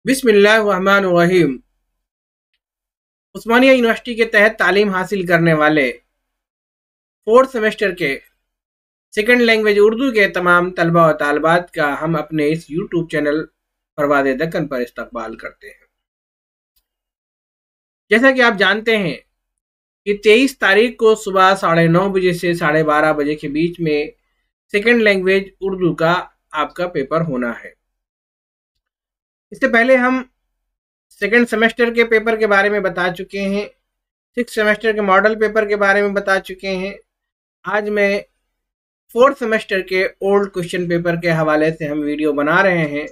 बिस्मिल्लाहिर्रहमानिर्रहीम। उस्मानिया यूनिवर्सिटी के तहत तालीम हासिल करने वाले फोर्थ सेमेस्टर के सेकंड लैंग्वेज उर्दू के तमाम तलबा और तालबात का हम अपने इस यूट्यूब चैनल परवाज़ दक्कन पर इस्तकबाल करते हैं। जैसा कि आप जानते हैं कि 23 तारीख को सुबह 9:30 बजे से 12:30 बजे के बीच में सेकंड लैंग्वेज उर्दू का आपका पेपर होना है। इससे पहले हम सेकंड सेमेस्टर के पेपर के बारे में बता चुके हैं, सिक्स सेमेस्टर के मॉडल पेपर के बारे में बता चुके हैं। आज मैं फोर्थ सेमेस्टर के ओल्ड क्वेश्चन पेपर के हवाले से हम वीडियो बना रहे हैं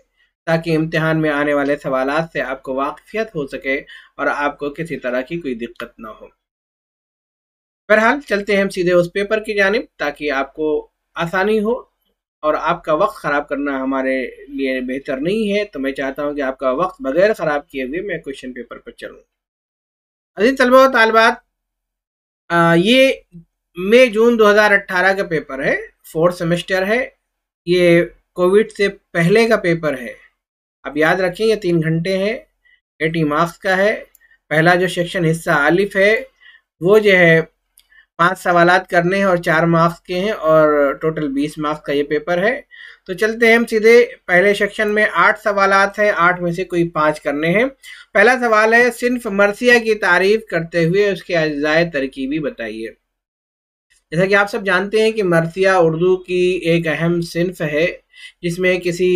ताकि इम्तिहान में आने वाले सवालात से आपको वाक़फियत हो सके और आपको किसी तरह की कोई दिक्कत ना हो। बहरहाल चलते हैं हम सीधे उस पेपर की जानिब ताकि आपको आसानी हो, और आपका वक्त ख़राब करना हमारे लिए बेहतर नहीं है। तो मैं चाहता हूं कि आपका वक्त बगैर ख़राब किए हुए मैं क्वेश्चन पेपर पर चलूँ। अज़ीज़ तलबा व तालिबात, ये मई जून 2018 का पेपर है, फोर्थ सेमेस्टर है। ये कोविड से पहले का पेपर है। अब याद रखें ये 3 घंटे है, 80 मार्क्स का है। पहला जो सेक्शन हिस्सा आलिफ है वो जो है 5 सवालात करने हैं और 4 मार्क्स के हैं, और टोटल 20 मार्क्स का ये पेपर है। तो चलते हैं हम सीधे। पहले सेक्शन में 8 सवालात हैं, 8 में से कोई 5 करने हैं। पहला सवाल है, सिन्फ मरसिया की तारीफ करते हुए उसके अज्जाए तरकीबी बताइए। जैसा कि आप सब जानते हैं कि मरसिया उर्दू की एक अहम सिन्फ है जिसमें किसी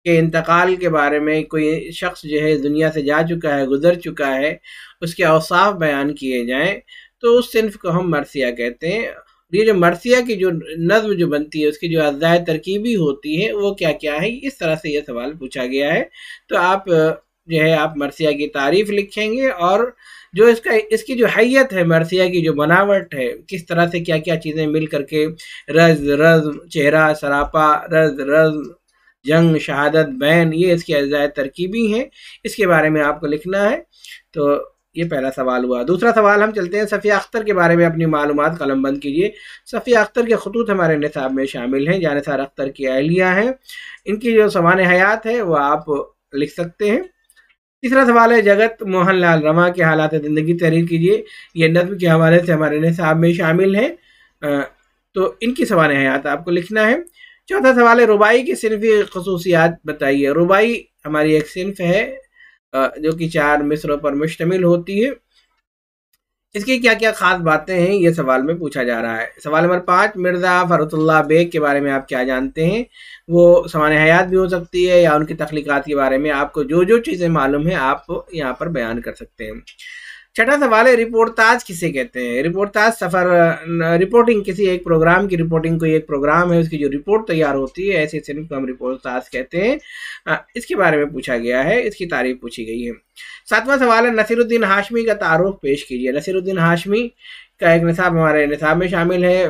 के इंतकाल के बारे में कोई शख्स जो है दुनिया से जा चुका है, गुजर चुका है, उसके औसाफ बयान किए जाएं तो उस सिन्फ को हम मरसिया कहते हैं। ये जो मरसिया की जो नज़्म जो बनती है उसकी जो अज़्ज़ाए तरकीबी होती है वो क्या क्या है, इस तरह से ये सवाल पूछा गया है। तो आप जो है आप मरसिया की तारीफ़ लिखेंगे और जो इसकी जो हैयत है, मरसिया की जो बनावट है, किस तरह से क्या क्या चीज़ें मिल करके रज़्म, चेहरा, सरापा, रज़्म, जंग, शहादत, बैन, ये इसकी अज़्ज़ाए तरकीबी हैं, इसके बारे में आपको लिखना है। तो ये पहला सवाल हुआ। दूसरा सवाल हम चलते हैं, सफ़िया अख्तर के बारे में अपनी मालूमात कलमबंद कीजिए। सफ़िया अख्तर के खतूत हमारे निसाब में शामिल हैं, जानिसार अख्तर की अहलिया हैं। इनकी जो सवाने हयात है वो आप लिख सकते हैं। तीसरा सवाल है, जगत मोहन लाल रमा के हालात ज़िंदगी तहरीर कीजिए। ये नज़्म के हवाले से हमारे निसाब में शामिल है, तो इनकी सवाने हयात आपको लिखना है। चौथा सवाल है, रुबाई की सिन्फ़ी खसूसियात बताइए। रुबाई हमारी एक सिन्फ है जो कि 4 मिसरों पर मुश्तमिल होती है। इसकी क्या क्या खास बातें हैं ये सवाल में पूछा जा रहा है। सवाल नंबर 5, मिर्ज़ा फ़रतुल्लाह बेग के बारे में आप क्या जानते हैं। वो सवाने हयात भी हो सकती है या उनकी तख्लीक़ात के बारे में आपको जो जो चीज़ें मालूम है आप यहाँ पर बयान कर सकते हैं। छठा सवाल है, रिपोर्टाज किसे कहते हैं। रिपोर्टाज रिपोर्टिंग, किसी एक प्रोग्राम की रिपोर्टिंग, कोई एक प्रोग्राम है उसकी जो रिपोर्ट तैयार होती है, ऐसे सिर्फ हम रिपोर्टाज कहते हैं। इसके बारे में पूछा गया है, इसकी तारीफ पूछी गई है। 7वां सवाल है, नसीरुद्दीन हाशमी का तारुफ पेश कीजिए। नसीरुद्दीन हाशमी का एक निसाब हमारे निसाब में शामिल है,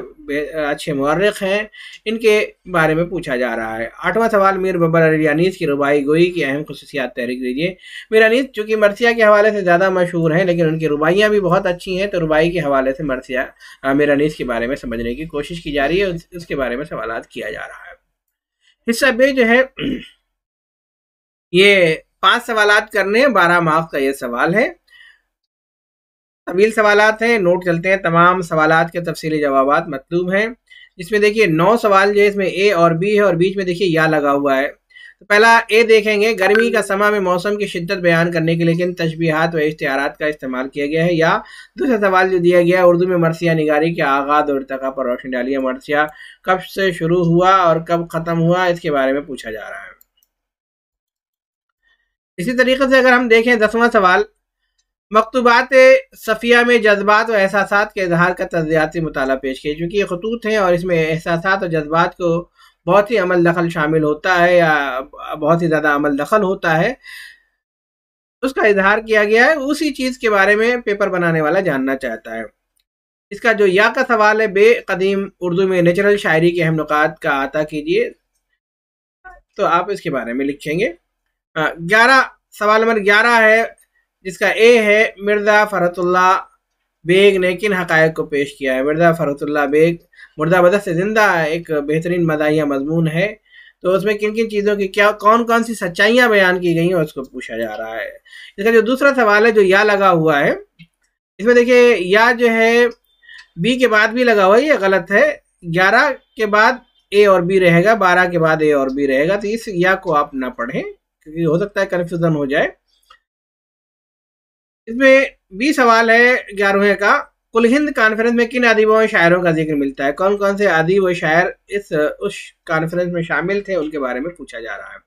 अच्छे मुअर्रिख हैं, इनके बारे में पूछा जा रहा है। 8वां सवाल, मीर बाबर अली अनीस की रुबाई गोई की अहम खसूसियात तहरीर कीजिए। मीर अनीस चूँकि मरसिया के हवाले से ज़्यादा मशहूर हैं लेकिन उनकी रुबाइयाँ भी बहुत अच्छी हैं, तो रुबाई के हवाले से मीर अनीस के बारे में समझने की कोशिश की जा रही है, उसके बारे में सवालात किया जा रहा है। हिस्सा बे जो है ये 5 सवालात करने हैं, 12 मार्क्स का ये सवाल है। तवील सवालात हैं, नोट चलते हैं। तमाम सवालात के तफसीली जवाबात मतलूब हैं। जिसमें देखिए 9 सवाल जो है इसमें ए और बी है और बीच में देखिए या लगा हुआ है। तो पहला ए देखेंगे, गर्मी का समा में मौसम की शिद्दत बयान करने के लिए किन तशबीहात व इश्तिहारात का इस्तेमाल किया गया है। या दूसरा सवाल जो दिया गया है, उर्दू में मरसिया निगारी के आगाज़ और इर्तिका पर रोशनी डालिए। मरसिया कब से शुरू हुआ और कब ख़त्म हुआ, इसके बारे में पूछा जा रहा है। इसी तरीके से अगर हम देखें 10वां सवाल, मकतूबात सफ़िया में जज्बात और एहसासात के इजहार का तज्ज़ियाती मुताला पेश किया। चूँकि ये खतूत हैं और इसमें एहसासात और जज्बात को बहुत ही अमल दखल शामिल होता है या बहुत ही ज़्यादा अमल दखल होता है, उसका इजहार किया गया है। उसी चीज़ के बारे में पेपर बनाने वाला जानना चाहता है। इसका जो या का सवाल है, बेकदीम उर्दू में नेचुरल शायरी के अहम नुकात का आता कीजिए, तो आप इसके बारे में लिखेंगे। 11 सवाल नंबर 11 है, जिसका ए है, मिर्ज़ा फ़रतुल्लाह बेग ने किन हक़ाइक़ को पेश किया है। मिर्ज़ा फ़रतुल्लाह बेग मुर्दा बदर से ज़िंदा एक बेहतरीन मज़ाहिया मज़मून है। تو اس میں کن کن چیزوں کی کیا کون کون سی سچائیاں بیان کی گئی ہیں اس کو پوچھا جا رہا ہے. اس کا جو دوسرا سوال ہے جو یا لگا ہوا ہے اس میں دیکھیے یا جو ہے بی کے بعد بھی لگا ہوا ہے، یہ غلط ہے. 11 کے بعد اے اور بی رہے گا، 12 کے بعد اے اور بی رہے گا، تو اس یا کو آپ نہ پڑھیں کیونکہ ہو سکتا ہے کنفیوژن ہو جائے. اس میں بھی سوال ہے 11ویں کا، کل ہند کانفرنس میں کن ادیبوں اور شاعروں کا ذکر ملتا ہے؟ کون کون سے ادیب و شاعر اس کانفرنس میں شامل تھے ان کے بارے میں پوچھا جا رہا ہے.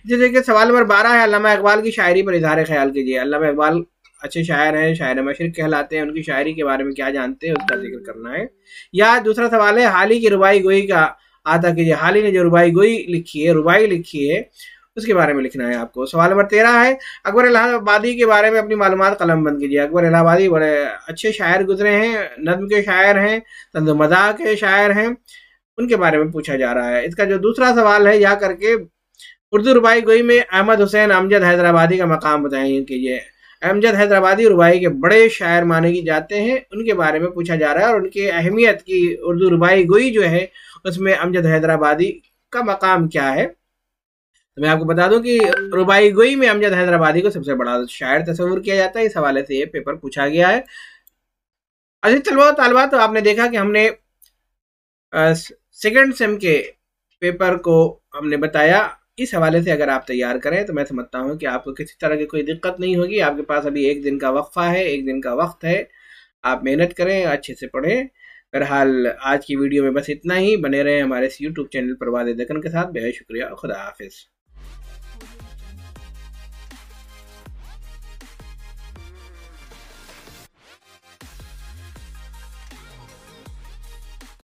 جیسے کہ سوال نمبر 12 ہے، علامہ اقبال کی شاعری پر اظہار خیال کیجیے. علامہ اقبال اچھے شاعر ہیں، شاعر مشرق کہلاتے ہیں، ان کی شاعری کے بارے میں کیا جانتے ہیں اس کا ذکر کرنا ہے. یا دوسرا سوال ہے، حال ہی کی ربائی گوئی کا احاطہ کیجیے. حال ہی نے جو ربائی گوئی لکھی ہے، ربائی لکھی ہے، اس کے بارے میں لکھنا ہے آپ کو. سوال نمبر 13 ہے، اکبر الہ آبادی کے بارے میں اپنی معلومات قلم بند کیجیے. اکبر الہ آبادی بڑے اچھے شاعر گزرے ہیں، نظم کے شاعر ہیں، طنز و مزاح کے شاعر ہیں، ان کے بارے میں پوچھا جا رہا ہے. اس کا جو دوسرا سوال ہے یا کر کے اردو ربائی گوئی میں احمد حسین امجد حیدرآبادی کا مقام بتائیں کیجیے. امجد حیدرآبادی ربائی کے بڑے شاعر مانے جاتے ہیں، ان کے بارے میں پوچھا جا رہا ہے اور ان کی اہمیت کی اردو ربائی گوئی جو ہے اس میں امجد حیدرآبادی کا مقام کیا ہے. تو میں آپ کو بتا دوں کہ ربائی گوئی میں امجد حیدرآبادی کو سب سے بڑا شاعر تصور کیا جاتا ہے. اس حوالے سے یہ پیپر پوچھا گیا ہے. عزیز طلباء و طالبات، تو آپ نے دیکھا کہ ہم نے سیکنڈ سیم کے پیپر کو ہم نے بتایا. اس حوالے سے اگر آپ تیار کریں تو میں سمجھتا ہوں کہ آپ کو کسی طرح کی کوئی دقت نہیں ہوگی. آپ کے پاس ابھی 1 دن کا وقفہ ہے، 1 دن کا وقت ہے، آپ محنت کریں، اچھے سے پڑھیں. بہرحال آج کی ویڈیو میں بس اتنا ہی. بنے رہیں ہمارے اس یوٹیوب چینل پرواز دکن کے ساتھ. بہت شکریہ. خدا حافظ.